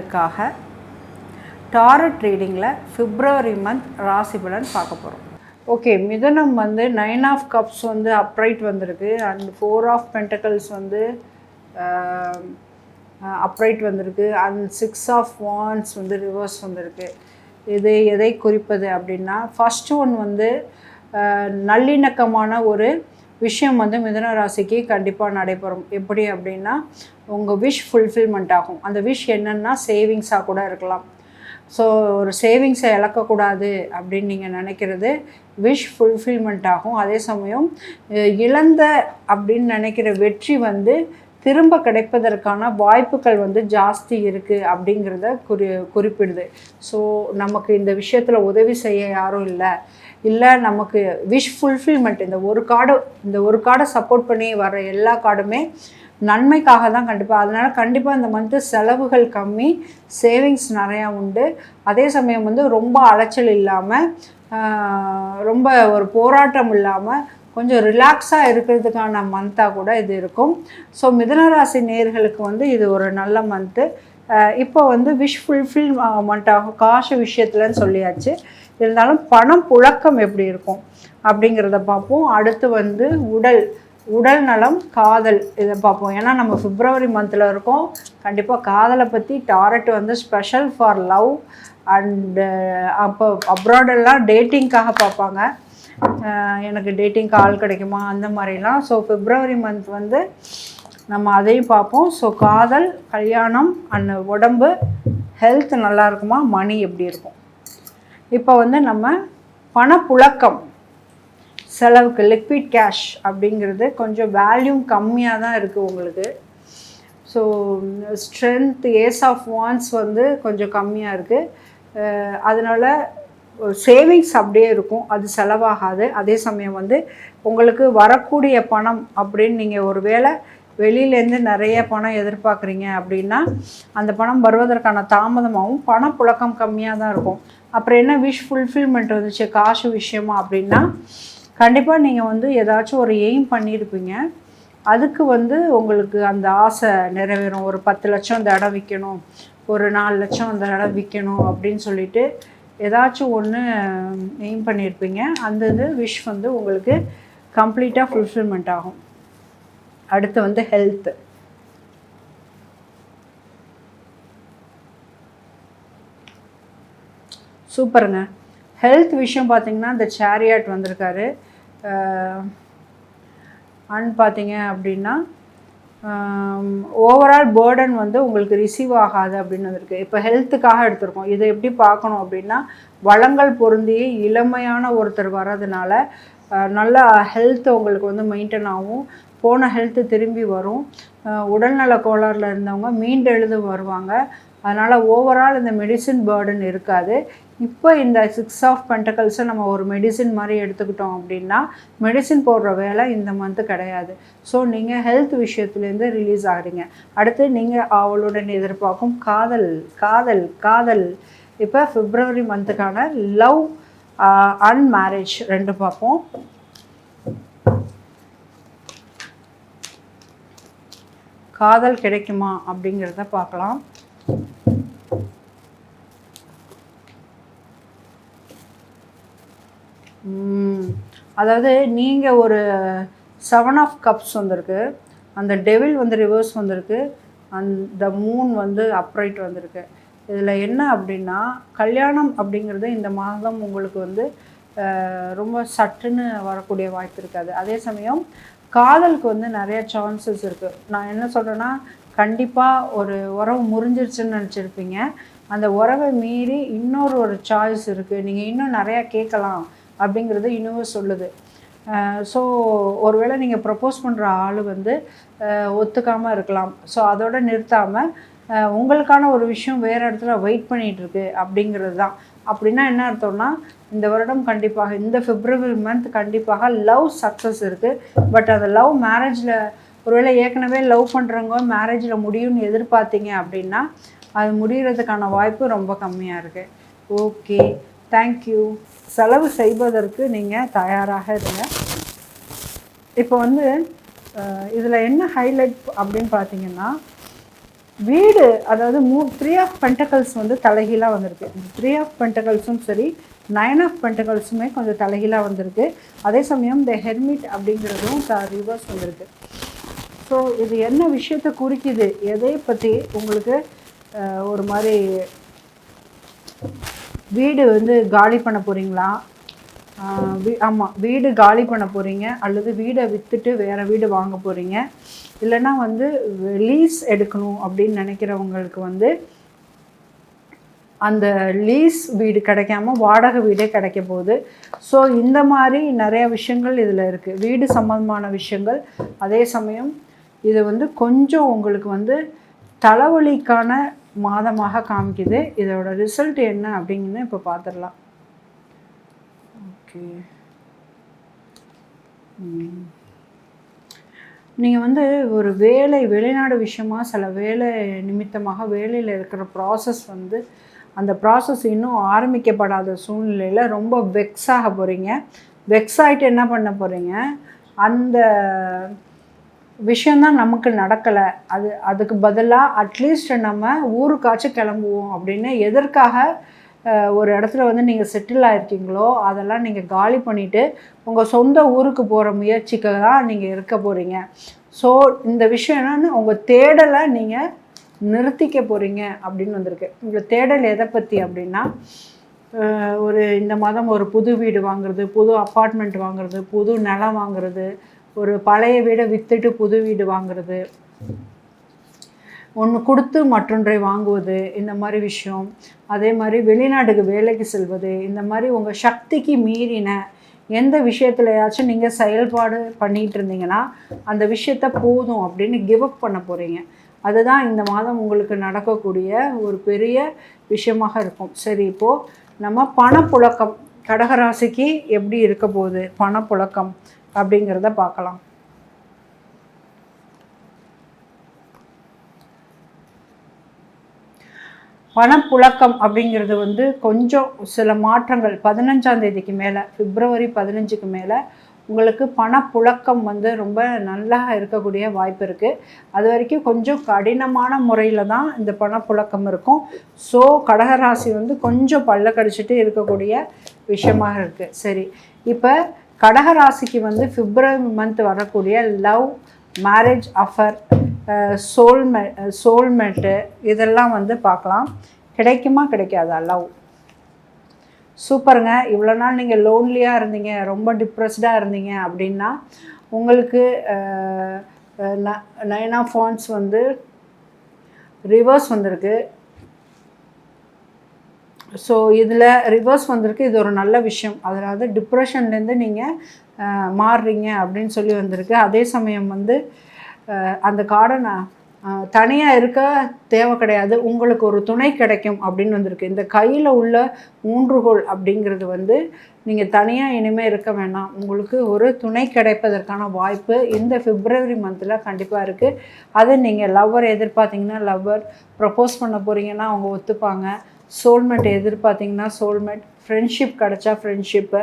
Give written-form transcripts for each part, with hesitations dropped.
ராசிக்காரர்களுக்காக target ரீடிங்கில் பிப்ரவரி month ராசி பலன் பார்க்க போகிறோம். ஓகே, மிதுனம் வந்து 9 ஆஃப் கப்ஸ் வந்து அப்ரைட் வந்திருக்கு. அண்ட் 4 ஆஃப் பென்டக்கிள்ஸ் வந்து அப்ரைட் வந்திருக்கு. அண்ட் 6 ஆஃப் வாண்ட்ஸ் வந்து ரிவர்ஸ் வந்திருக்கு. இது எதை குறிப்பது அப்படின்னா, ஃபஸ்ட்டு ஒன் வந்து நல்லிணக்கமான ஒரு விஷயம் வந்து மிதுன ராசிக்கு கண்டிப்பாக நடைபெறும். எப்படி அப்படின்னா, உங்கள் விஷ் ஃபுல்ஃபில்மெண்ட் ஆகும். அந்த விஷ் என்னென்னா சேவிங்ஸாக கூட இருக்கலாம். ஸோ ஒரு சேவிங்ஸை இழக்கக்கூடாது அப்படின்னு நீங்கள் நினைக்கிறது விஷ் ஃபுல்ஃபில்மெண்ட் ஆகும். அதே சமயம் இழந்த அப்படின்னு நினைக்கிற வெற்றி வந்து திரும்ப கிடைப்பதற்கான வாய்ப்புகள் வந்து ஜாஸ்தி இருக்குது அப்படிங்கிறத குறிப்பிடுது. ஸோ நமக்கு இந்த விஷயத்தில் உதவி செய்ய யாரும் இல்லை நமக்கு விஷ் ஃபுல்ஃபில்மெண்ட் இந்த ஒரு கார்டை சப்போர்ட் பண்ணி வர எல்லா கார்டுமே நன்மைக்காக தான் கண்டிப்பாக. அதனால் கண்டிப்பாக இந்த மந்த்து செலவுகள் கம்மி, சேவிங்ஸ் நிறையா உண்டு. அதே சமயம் வந்து ரொம்ப அலைச்சல் இல்லாமல், ரொம்ப ஒரு போராட்டம் இல்லாமல் கொஞ்சம் ரிலாக்ஸாக இருக்கிறதுக்கான மந்த்தாக கூட இது இருக்கும். ஸோ மிதுனராசி நேயர்களுக்கு வந்து இது ஒரு நல்ல மந்த்து. இப்போ வந்து விஷ் ஃபுல்ஃபில்மெண்ட் ஆகும் காசு விஷயத்துலன்னு சொல்லியாச்சு. இருந்தாலும் பணம் புழக்கம் எப்படி இருக்கும் அப்படிங்கிறத பார்ப்போம். அடுத்து வந்து உடல் நலம், காதல் இதை பார்ப்போம். ஏன்னா நம்ம பிப்ரவரி மந்தில் இருக்கோம். கண்டிப்பாக காதலை பற்றி டாரட் வந்து ஸ்பெஷல் ஃபார் லவ் அண்டு அப்போ அப்ராடெல்லாம் டேட்டிங்காக பார்ப்பாங்க. எனக்கு டேட்டிங்க்கு ஆள் கிடைக்குமா அந்த மாதிரிலாம். ஸோ பிப்ரவரி மந்த் வந்து நம்ம அதையும் பார்ப்போம். ஸோ காதல், கல்யாணம் அண்ட் உடம்பு, ஹெல்த் நல்லா இருக்குமா, மணி எப்படி இருக்கும். இப்போ வந்து நம்ம பணப்புழக்கம், செலவுக்கு லிக்விட் கேஷ் அப்படிங்கிறது கொஞ்சம் வேல்யூம் கம்மியாக தான் இருக்குது உங்களுக்கு. So strength, ace of wands வந்து கொஞ்சம் கம்மியாக இருக்குது. அதனால் சேவிங்ஸ் அப்படியே இருக்கும், அது செலவாகாது. அதே சமயம் வந்து உங்களுக்கு வரக்கூடிய பணம் அப்படின்னு நீங்கள் ஒரு வேளை வெளியிலேருந்து நிறைய பணம் எதிர்பார்க்குறீங்க அப்படின்னா அந்த பணம் வருவதற்கான தாமதமாகவும் பணப்புழக்கம் கம்மியாக தான் இருக்கும். அப்புறம் என்ன விஷ் ஃபுல்ஃபில்மெண்ட் வந்துச்சு காசு விஷயமா அப்படின்னா, கண்டிப்பாக நீங்கள் வந்து ஏதாச்சும் ஒரு எய்ம் பண்ணியிருப்பீங்க. அதுக்கு வந்து உங்களுக்கு அந்த ஆசை நிறைவேறும். ஒரு 10 லட்சம் இந்த இடம் விற்கணும், ஒரு 4 லட்சம் அந்த இடம் விற்கணும் அப்படின்னு சொல்லிட்டு ஏதாச்சும் ஒன்று எய்ம் பண்ணியிருப்பீங்க. அந்த இது விஷ் வந்து உங்களுக்கு கம்ப்ளீட்டாக ஃபுல்ஃபில்மெண்ட் ஆகும். அடுத்து வந்து ஹெல்த்து. சூப்பருங்க. ஹெல்த் விஷயம் பார்த்திங்கன்னா இந்த சேரியாட் வந்திருக்காரு. அண்ட் பார்த்தீங்க அப்படின்னா ஓவரால் பேர்டன் வந்து உங்களுக்கு ரிசீவ் ஆகாது அப்படின்னு வந்திருக்கு. இப்போ ஹெல்த்துக்காக எடுத்திருக்கோம். இதை எப்படி பார்க்கணும் அப்படின்னா, வளங்கள் பொருந்திய இளமையான ஒருத்தர் வர்றதுனால நல்லா ஹெல்த் உங்களுக்கு வந்து மெயின்டைன் ஆகும். போன ஹெல்த்து திரும்பி வரும். உடல்நல கோளாறில் இருந்தவங்க மீண்டெழுது வருவாங்க. அதனால் ஓவரால் இந்த மெடிசின் பேர்டன் இருக்காது. இப்போ இந்த 6 ஆஃப் பென்டக்கிள்ஸை நம்ம ஒரு மெடிசின் மாதிரி எடுத்துக்கிட்டோம் அப்படின்னா மெடிசின் போடுற வேலை இந்த மந்த்து கிடையாது. ஸோ நீங்கள் ஹெல்த் விஷயத்துலேருந்து ரிலீஸ் ஆகிறீங்க. அடுத்து நீங்கள் அவளுடன் எதிர்பார்க்கும் காதல் இப்போ பிப்ரவரி மந்த்துக்கான லவ் அண்ட் மேரேஜ் ரெண்டு பார்ப்போம். காதல் கிடைக்குமா அப்படிங்கிறத பார்க்கலாம். அதாவது நீங்கள் ஒரு 7 ஆஃப் கப்ஸ் வந்திருக்கு, அந்த டெவில் வந்து ரிவர்ஸ் வந்திருக்கு, அந்த மூன் வந்து அப்ரைட் வந்திருக்கு. இதில் என்ன அப்படின்னா, கல்யாணம் அப்படிங்கிறது இந்த மாதம் உங்களுக்கு வந்து ரொம்ப சட்டுன்னு வரக்கூடிய வாய்ப்பு இருக்காது. அதே சமயம் காதலுக்கு வந்து நிறைய சான்சஸ் இருக்குது. நான் என்ன சொல்கிறேன்னா, கண்டிப்பாக ஒரு உறவு முறிஞ்சிருச்சுன்னு நினச்சிருப்பீங்க. அந்த உறவை மீறி ஒரு சாய்ஸ் இருக்குது, நீங்கள் இன்னும் நிறையா கேட்கலாம் அப்படிங்கிறது யூனிவர்ஸ் சொல்லுது. ஸோ ஒருவேளை நீங்கள் ப்ரப்போஸ் பண்ணுற ஆள் வந்து ஒத்துக்காமல் இருக்கலாம். ஸோ அதோடு நிறுத்தாமல் உங்களுக்கான ஒரு விஷயம் வேறு இடத்துல வெயிட் பண்ணிகிட்ருக்கு அப்படிங்கிறது தான். அப்படின்னா என்ன அர்த்தம்னா, இந்த வருடம் கண்டிப்பாக இந்த பிப்ரவரி மந்த் கண்டிப்பாக லவ் சக்ஸஸ் இருக்குது. பட் அந்த லவ் மேரேஜில் ஒருவேளை ஏற்கனவே லவ் பண்ணுறவங்க மேரேஜில் முடியும்னு எதிர்பார்த்தீங்க அப்படின்னா அது முடிகிறதுக்கான வாய்ப்பு ரொம்ப கம்மியாக இருக்குது. Okay, thank you. செலவு செய்வதற்கு நீங்கள் தயாராக இருங்க. இப்போ வந்து இதில் என்ன ஹைலைட் அப்படின்னு பார்த்தீங்கன்னா, வீடு அதாவது 3 ஆஃப் பென்டக்கல்ஸ் வந்து தலைகீழாக வந்திருக்கு. 3 ஆஃப் பென்டக்கல்ஸும் சரி 9 ஆஃப் பென்டக்கல்ஸுமே கொஞ்சம் தலைகீழாக வந்திருக்கு. அதே சமயம் இந்த ஹெர்மிட் அப்படிங்கிறதும் ரிவர்ஸ் வந்திருக்கு. ஸோ இது என்ன விஷயத்தை குறிக்குது, எதை பற்றி உங்களுக்கு ஒரு மாதிரி வீடு வந்து காலி பண்ண போகிறீங்களா? ஆமாம், வீடு காலி பண்ண போகிறீங்க, அல்லது வீடை விற்றுட்டு வேறு வீடு வாங்க போகிறீங்க, இல்லைன்னா வந்து லீஸ் எடுக்கணும் அப்படின்னு நினைக்கிறவங்களுக்கு வந்து அந்த லீஸ் வீடு கிடைக்காம வாடகை வீடே கிடைக்க போகுது. ஸோ இந்த மாதிரி நிறைய விஷயங்கள் இதில் இருக்குது, வீடு சம்பந்தமான விஷயங்கள். அதே சமயம் இது வந்து கொஞ்சம் உங்களுக்கு வந்து தலைவலிக்கான மாதமாக காமிக்குது. இதோட ரிசல்ட் என்ன அப்படிங்கிறது இப்போ பார்த்துடலாம். ஓகே, நீங்கள் வந்து ஒரு வெளிநாடு விஷயமாக சில வேலை நிமித்தமாக வேலையில் இருக்கிற ப்ராசஸ் வந்து அந்த ப்ராசஸ் இன்னும் ஆரம்பிக்கப்படாத சூழ்நிலையில் ரொம்ப வெக்ஸாக போகிறீங்க. வெக்ஸ் ஆகிட்டு என்ன பண்ண போகிறீங்க, அந்த விஷயந்தான் நமக்கு நடக்கலை, அதுக்கு பதிலாக அட்லீஸ்ட் நம்ம ஊருக்காச்சும் கிளம்புவோம் அப்படின்னு எதற்காக ஒரு இடத்துல வந்து நீங்கள் செட்டில் ஆகிருக்கீங்களோ அதெல்லாம் நீங்கள் காலி பண்ணிவிட்டு உங்கள் சொந்த ஊருக்கு போகிற முயற்சிக்கு தான் நீங்கள் இருக்க போகிறீங்க. ஸோ இந்த விஷயம் என்னென்னு உங்கள் தேடலை நீங்கள் நிறுத்திக்க போகிறீங்க அப்படின்னு வந்திருக்கு. உங்கள் தேடல் எதை பற்றி அப்படின்னா, இந்த மாதம் ஒரு புது வீடு வாங்குறது, புது அப்பார்ட்மெண்ட் வாங்குறது, புது நிலம் வாங்குறது, ஒரு பழைய வீடை விற்றுட்டு புது வீடு வாங்குறது, ஒன்று கொடுத்து மற்றொன்றை வாங்குவது, இந்த மாதிரி விஷயம். அதே மாதிரி வெளிநாட்டுக்கு வேலைக்கு செல்வது, இந்த மாதிரி உங்கள் சக்திக்கு மீறின எந்த விஷயத்துலையாச்சும் நீங்கள் செயல்பாடு பண்ணிகிட்டு இருந்தீங்கன்னா அந்த விஷயத்த போதும் அப்படின்னு கிவ் அப் பண்ண போகிறீங்க. அதுதான் இந்த மாதம் உங்களுக்கு நடக்கக்கூடிய ஒரு பெரிய விஷயமாக இருக்கும். சரி, இப்போது நம்ம பணப்புழக்கம் கடகராசிக்கு எப்படி இருக்க போகுது, பணப்புழக்கம் அப்படிங்கிறத பார்க்கலாம். பணப்புழக்கம் அப்படிங்கிறது வந்து கொஞ்சம் சில மாற்றங்கள் 15ஆம் தேதிக்கு மேலே, பிப்ரவரி 15க்கு மேலே உங்களுக்கு பணப்புழக்கம் வந்து ரொம்ப நல்லா இருக்கக்கூடிய வாய்ப்பு இருக்குது. அது வரைக்கும் கொஞ்சம் கடினமான முறையில் தான் இந்த பணப்புழக்கம் இருக்கும். ஸோ கடகராசி வந்து கொஞ்சம் பல்ல கடிச்சிட்டு இருக்கக்கூடிய விஷயமாக இருக்குது. சரி, இப்போ கடகராசிக்கு வந்து பிப்ரவரி மந்த் வரக்கூடிய லவ், மேரேஜ் ஆஃபர், சோல்மேட்டு இதெல்லாம் வந்து பார்க்கலாம். கிடைக்குமா கிடைக்காதா லவ்? சூப்பருங்க. இவ்வளோ நாள் நீங்கள் லோன்லியாக இருந்தீங்க, ரொம்ப டிப்ரெஸ்டாக இருந்தீங்க அப்படின்னா உங்களுக்கு 9 ஆஃப் வாண்ட்ஸ் வந்து ரிவர்ஸ் வந்திருக்கு. ஸோ இதில் ரிவர்ஸ் வந்திருக்கு, இது ஒரு நல்ல விஷயம். அதாவது டிப்ரெஷன்லேருந்து நீங்கள் மாறுறீங்க அப்படின்னு சொல்லி வந்திருக்கு. அதே சமயம் வந்து அந்த கார்டை நான் தனியாக இருக்க தேவை கிடையாது, உங்களுக்கு ஒரு துணை கிடைக்கும் அப்படின்னு வந்திருக்கு. இந்த கையில் உள்ள ஊன்றுகோல் அப்படிங்கிறது வந்து நீங்கள் தனியாக இனிமேல் இருக்க வேண்டாம், உங்களுக்கு ஒரு துணை கிடைப்பதற்கான வாய்ப்பு இந்த பிப்ரவரி மந்தில் கண்டிப்பாக இருக்குது. அது நீங்கள் லவ்வர் எதிர்பார்த்தீங்கன்னா லவ்வர், ப்ரப்போஸ் பண்ண போகிறீங்கன்னா அவங்க ஒத்துப்பாங்க. சோல்மேட் எதிர்பார்த்திங்கன்னா சோல்மேட், ஃப்ரெண்ட்ஷிப் கிடச்சா ஃப்ரெண்ட்ஷிப்பு,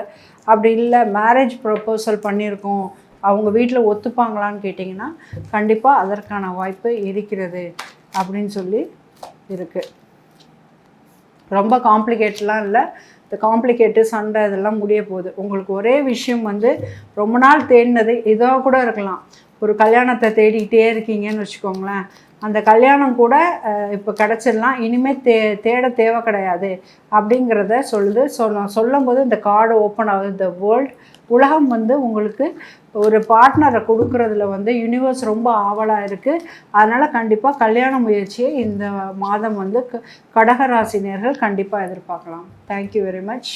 அப்படி இல்லை மேரேஜ் ப்ரப்போசல் பண்ணியிருக்கோம் அவங்க வீட்டில் ஒத்துப்பாங்களான்னு கேட்டிங்கன்னா கண்டிப்பாக அதற்கான வாய்ப்பு இருக்கிறது அப்படின்னு சொல்லி இருக்குது. ரொம்ப காம்ப்ளிகேட்லாம் இல்லை, இந்த காம்ப்ளிகேட்டு சண்டை இதெல்லாம் முடிய போகுது. உங்களுக்கு ஒரே விஷயம் வந்து ரொம்ப நாள் தேடினது இதாக கூட இருக்கலாம். ஒரு கல்யாணத்தை தேடிக்கிட்டே இருக்கீங்கன்னு வச்சுக்கோங்களேன், அந்த கல்யாணம் கூட இப்போ கிடச்சிடலாம், இனிமேல் தேட தேவை கிடையாது அப்படிங்கிறத சொல்லுது. நான் சொல்லும் போது இந்த கார்டு ஓப்பன் ஆகுது. த வேர்ல்ட், உலகம் வந்து உங்களுக்கு ஒரு பார்ட்னரை கொடுக்குறதுல வந்து யூனிவர்ஸ் ரொம்ப ஆவலாக இருக்குது. அதனால் கண்டிப்பாக கல்யாண முயற்சியை இந்த மாதம் வந்து கடகராசினியர்கள் கண்டிப்பாக எதிர்பார்க்கலாம். Thank you very much.